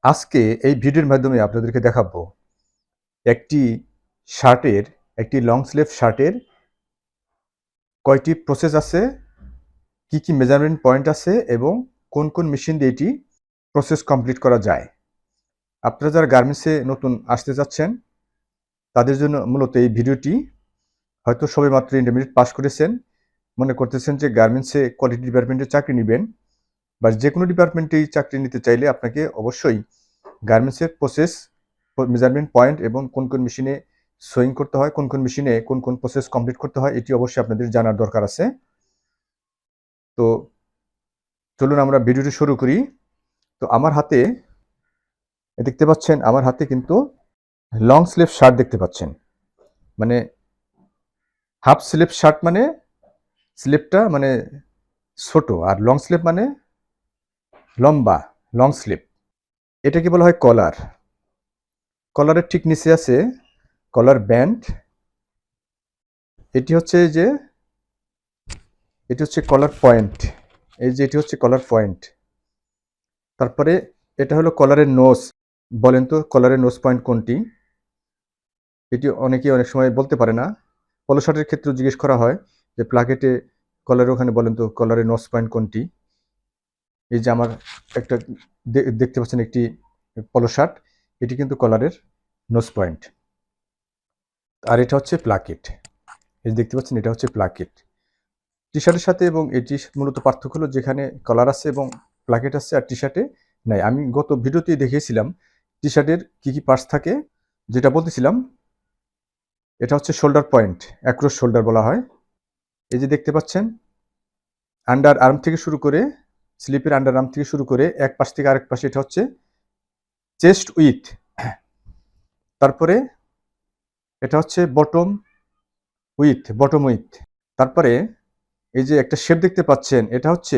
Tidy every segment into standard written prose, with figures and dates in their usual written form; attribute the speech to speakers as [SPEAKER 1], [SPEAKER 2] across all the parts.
[SPEAKER 1] আজকে এই ভিডিওর মাধ্যমে আপনাদেরকে দেখাবো একটি শার্টের একটি লং স্লিভ শার্টের কয়টি প্রসেস আছে, কি কি মেজারমেন্ট পয়েন্ট আছে এবং কোন কোন মেশিন দিয়ে এটি প্রসেস কমপ্লিট করা যায়। আপনারা যারা গার্মেন্টসে নতুন আসতে যাচ্ছেন তাদের জন্য মূলত এই ভিডিওটি। হয়তো সবে মাত্র ইন্টারমিডিয়েট পাস করেছেন, মনে করতেছেন যে গার্মেন্টসে কোয়ালিটি ডিপার্টমেন্টে চাকরি নেবেন বা যে কোনো ডিপার্টমেন্টেই চাকরি নিতে চাইলে আপনাকে অবশ্যই গার্মেন্টসের প্রসেস মেজারমেন্ট পয়েন্ট এবং কোন কোন মেশিনে সোয়িং করতে হয়, কোন কোন মেশিনে কোন কোন প্রসেস কমপ্লিট করতে হয়, এটি অবশ্যই আপনাদের জানার দরকার আছে। তো চলুন আমরা ভিডিওটি শুরু করি। তো আমার হাতে দেখতে পাচ্ছেন, আমার হাতে কিন্তু লং স্লিভ শার্ট দেখতে পাচ্ছেন। মানে হাফ স্লিভ শার্ট মানে স্লিভটা মানে ছোট, আর লং স্লিভ মানে লম্বা লং স্লিভ। এটাকে বলা হয় কলার। কলারের ঠিক নিচে আছে কলার ব্যান্ড। এটি হচ্ছে কলার পয়েন্ট। এই যে এটি হচ্ছে কলার পয়েন্ট। তারপরে এটা হলো কলারের নোজ। বলেন তো কলারের নোজ পয়েন্ট কোনটি? এটি অনেকেই অনেক সময় বলতে পারে না। পলো শার্টের ক্ষেত্রেও জিজ্ঞেস করা হয় যে প্লাকেটে কলারের ওখানে বলেন তো কলারের নোজ পয়েন্ট কোনটি। এই যে আমার একটা দেখতে পাচ্ছেন একটি পলো শার্ট, এটি কিন্তু কলারের নোজ পয়েন্ট। আর এটা হচ্ছে প্লাকেট। এই যে দেখতে পাচ্ছেন, এটা হচ্ছে প্লাকেট। টি শার্টের সাথে এবং এটি মূলত পার্থক্য হলো যেখানে কলার আছে এবং প্লাকেট আছে আর টি শার্টে নাই। আমি গত ভিডিওতেই দেখিয়েছিলাম টি শার্টের কী কী পার্টস থাকে। যেটা বলতেছিলাম এটা হচ্ছে শোল্ডার পয়েন্ট, অ্যাক্রস শোল্ডার বলা হয়। এই যে দেখতে পাচ্ছেন আন্ডার আর্ম থেকে শুরু করে, স্লিপের আন্ডার আর্ম থেকে শুরু করে এক পাশ থেকে আরেক পাশে, এটা হচ্ছে চেস্ট উইথ। তারপরে এটা হচ্ছে বটম উইথ। তারপরে এই যে একটা শেপ দেখতে পাচ্ছেন, এটা হচ্ছে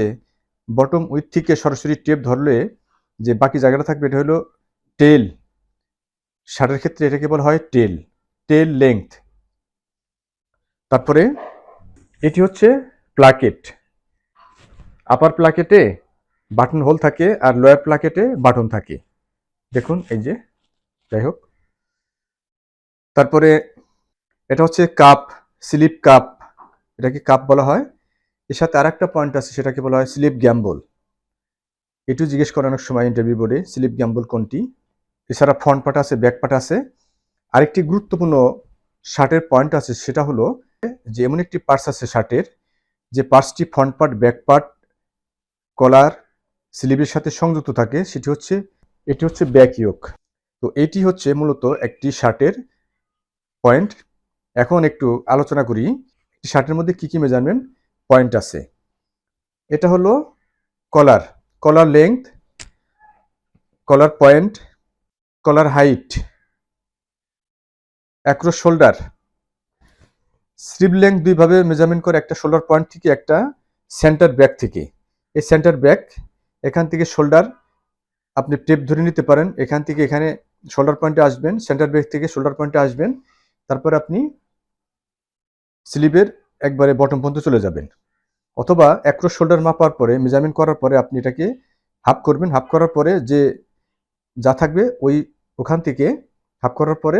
[SPEAKER 1] বটম উইথ থেকে সরাসরি টেপ ধরলে যে বাকি জায়গাটা থাকবে, এটা হলো টেল। শার্টের ক্ষেত্রে এটাকে বলা হয় টেল লেংথ। তারপরে এটি হচ্ছে প্লাকেট। আপার প্লাকেটে বাটন হোল থাকে আর লোয়ার প্লাকেটে বাটন থাকে, দেখুন এই যে, যাই হোক। তারপরে এটা হচ্ছে কাপ, স্লিপ কাপ, এটাকে কাপ বলা হয়। এর সাথে আর একটা পয়েন্ট আছে, সেটাকে বলা হয় স্লিপ গ্যাম্বল। এটিও জিজ্ঞেস করে অনেক সময় ইন্টারভিউ বোর্ডে, স্লিপ গ্যাম্বল কোনটি। এছাড়া ফ্রন্ট পার্ট আছে, ব্যাক পার্ট আছে। আরেকটি গুরুত্বপূর্ণ শার্টের পয়েন্ট আছে, সেটা হলো যে এমন একটি পার্টস আছে শার্টের, যে পার্টসটি ফ্রন্ট পার্ট, ব্যাক পার্ট, কলার, স্লিভের সাথে সংযুক্ত থাকে, এটি হচ্ছে ব্যাক ইয়োক। তো এটি হচ্ছে মূলত একটি শার্টের পয়েন্ট। এখন একটু আলোচনা করি একটি শার্টের মধ্যে কি কি মেজারমেন্ট পয়েন্ট আছে। এটা হলো collar length, collar point, collar height, across shoulder. Sleeve length দুইভাবে মেজারমেন্ট করে, একটা শোল্ডার পয়েন্ট থেকে, একটা সেন্টার ব্যাক থেকে। এই সেন্টার ব্যাক, এখান থেকে শোল্ডার আপনি টেপ ধরে নিতে পারেন, এখান থেকে এখানে শোল্ডার পয়েন্টে আসবেন, সেন্টার ব্যাক থেকে শোল্ডার পয়েন্টে আসবেন, তারপর আপনি স্লিভের একবারে বটম পর্যন্ত চলে যাবেন। অথবা অ্যাক্রস শোল্ডার মাপার পরে, মেজারমেন্ট করার পরে আপনি এটাকে হাফ করবেন। হাফ করার পরে যে যা থাকবে ওখান থেকে হাফ করার পরে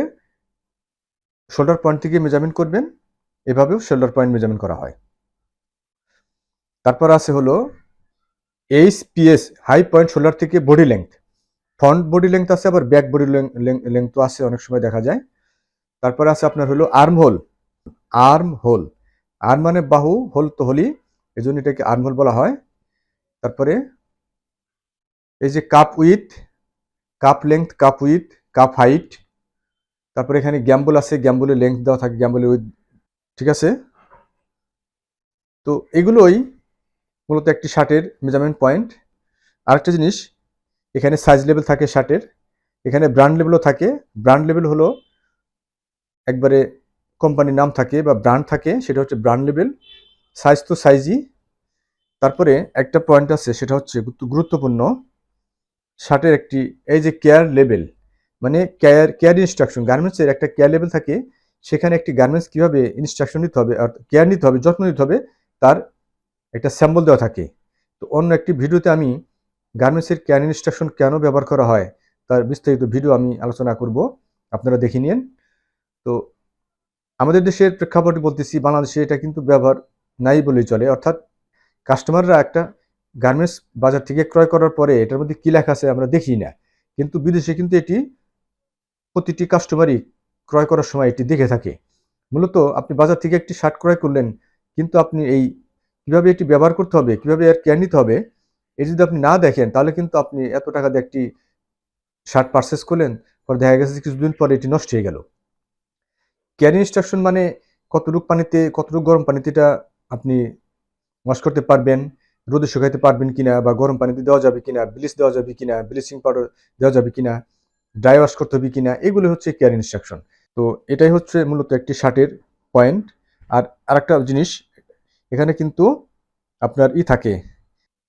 [SPEAKER 1] শোল্ডার পয়েন্ট থেকে মেজারমেন্ট করবেন। এভাবেও শোল্ডার পয়েন্ট মেজারমেন্ট করা হয়। তারপর আছে হলো এইচপিএস, হাই পয়েন্ট শোল্ডার থেকে body length. Front body length আছে, আবার ব্যাক বডি লেংথও আছে, অনেক সময় দেখা যায়। তারপরে আছে আপনার হলো আর্ম হোল। আর্ম মানে বাহু, হোল তো হোলি, এই জন্য এটাকে আর্ম হোল বলা হয়। তারপরে এই যে কাপ লেংথ, কাপ হাইট। তারপরে এখানে গ্যাম্বল আছে, গ্যাম্বলের লেংথ দেওয়া থাকে, গ্যাম্বলের উইথ, ঠিক আছে। তো এগুলোই মূলত একটি শার্টের মেজারমেন্ট পয়েন্ট। আরেকটা জিনিস, এখানে সাইজ লেভেল থাকে শার্টের, এখানে ব্র্যান্ড লেভেলও থাকে। ব্র্যান্ড লেভেল হলো একবারে কোম্পানির নাম থাকে বা ব্র্যান্ড থাকে, সেটা হচ্ছে ব্র্যান্ড লেভেল। সাইজ তো সাইজই। তারপরে একটা পয়েন্ট আছে, সেটা হচ্ছে গুরুত্বপূর্ণ শার্টের একটি, এই যে কেয়ার লেভেল, মানে কেয়ার ইনস্ট্রাকশন। গার্মেন্টসের একটা কেয়ার লেভেল থাকে, সেখানে একটি গার্মেন্টস কীভাবে ইনস্ট্রাকশন নিতে হবে আর কেয়ার নিতে হবে, যত্ন নিতে হবে, তার একটা স্যাম্পল দেওয়া থাকে। তো অন্য একটি ভিডিওতে আমি গার্মেন্টসের কেয়ার ইনস্ট্রাকশন কেন ব্যবহার করা হয় তার বিস্তারিত ভিডিও আমি আলোচনা করব, আপনারা দেখে নিন। তো আমাদের দেশের প্রেক্ষাপটে বলতেছি, বাংলাদেশে এটা কিন্তু ব্যবহার নাই বলেই চলে। অর্থাৎ কাস্টমাররা একটা গার্মেন্টস বাজার থেকে ক্রয় করার পরে এটার মধ্যে কি লেখা আছে আমরা দেখি না, কিন্তু বিদেশে কিন্তু এটি প্রতিটি কাস্টমারই ক্রয় করার সময় এটি দেখে থাকে। মূলত আপনি বাজার থেকে একটি শার্ট ক্রয় করলেন, কিন্তু আপনি এই কিভাবে এটি ব্যবহার করতে হবে, কিভাবে এর কেয়ার নিতে হবে, এই যদি আপনি না দেখেন, তাহলে কিন্তু আপনি এত টাকা দিয়ে একটি শার্ট পারচেস করলেন, পরে দেখা গেছে কিছুদিন পরে এটি নষ্ট হয়ে গেল। কেয়ার ইনস্ট্রাকশন মানে কতটুকু পানিতে, কতটুকু গরম পানিতে এটা আপনি ওয়াশ করতে পারবেন, রোদে শুকাইতে পারবেন কিনা, বা গরম পানিতে দেওয়া যাবে কিনা, ব্লিচ দেওয়া যাবে কিনা, ব্লিচিং পাউডার দেওয়া যাবে কিনা, ড্রাই ওয়াশ করতে হবে কিনা, এগুলো হচ্ছে কেয়ার ইনস্ট্রাকশন। তো এটাই হচ্ছে মূলত একটি শার্টের পয়েন্ট। আর আরেকটা জিনিস, এখানে কিন্তু আপনার থাকে,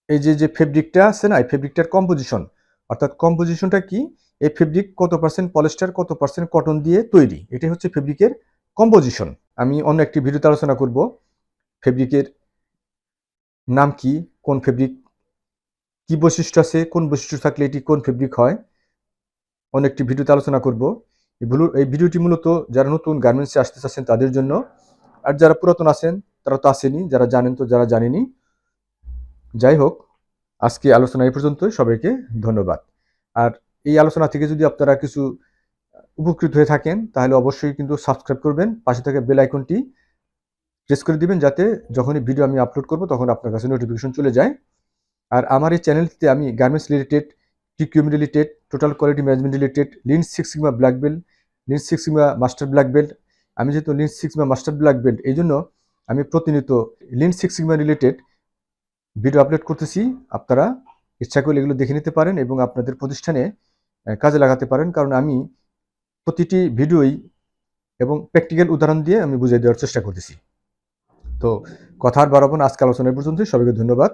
[SPEAKER 1] এই যে ফেব্রিকটা আছে না, এই ফেব্রিকটার কম্পোজিশন, অর্থাৎ কম্পোজিশনটা কি, এই ফেব্রিক কত পার্সেন্ট পলিস্টার, কত পার্সেন্ট কটন দিয়ে তৈরি, এটাই হচ্ছে ফেব্রিকের কম্পোজিশন। আমি অন্য একটি ভিডিওতে আলোচনা করব ফেব্রিকের নাম কি, কোন ফেব্রিক কি বৈশিষ্ট্য আছে, কোন বৈশিষ্ট্য থাকলে এটি কোন ফেব্রিক হয়, অন্য একটি ভিডিওতে আলোচনা করব। এই ভিডিওটি মূলত যারা নতুন গার্মেন্টসে আসতে চাচ্ছেন তাদের জন্য, আর যারা পুরাতন আছেন তারা তো আসেনি, যারা জানেন তো, যারা জানেনি। যাই হোক, আজকে আলোচনা এই পর্যন্তই। সবাইকে ধন্যবাদ। আর এই আলোচনা থেকে যদি আপনারা কিছু উপকৃত হয়ে থাকেন, তাহলে অবশ্যই কিন্তু সাবস্ক্রাইব করবেন, পাশে থাকা বেল আইকনটি প্রেস করে দিবেন, যাতে যখনই ভিডিও আমি আপলোড করব তখন আপনার কাছে নোটিফিকেশন চলে যায়। আর আমার এই চ্যানেলটিতে আমি garments related, TQM related, total quality management related, lean six sigma black belt, lean six sigma master black belt, আমি যেহেতু lean six sigma master black belt, এই জন্য আমি প্রতিনিয়ত lean six sigma related video upload করতেছি। আপনারা ইচ্ছা করলে এগুলো দেখে নিতে পারেন এবং আপনাদের প্রতিষ্ঠানে কাজে লাগাতে পারেন, কারণ আমি প্রতিটি ভিডিওই এবং প্র্যাকটিক্যাল উদাহরণ দিয়ে আমি বুঝিয়ে দেওয়ার চেষ্টা করতেছি। তো কথা আর বাড়াবো না, আজকে আলোচনা পর্যন্ত। সবাইকে ধন্যবাদ।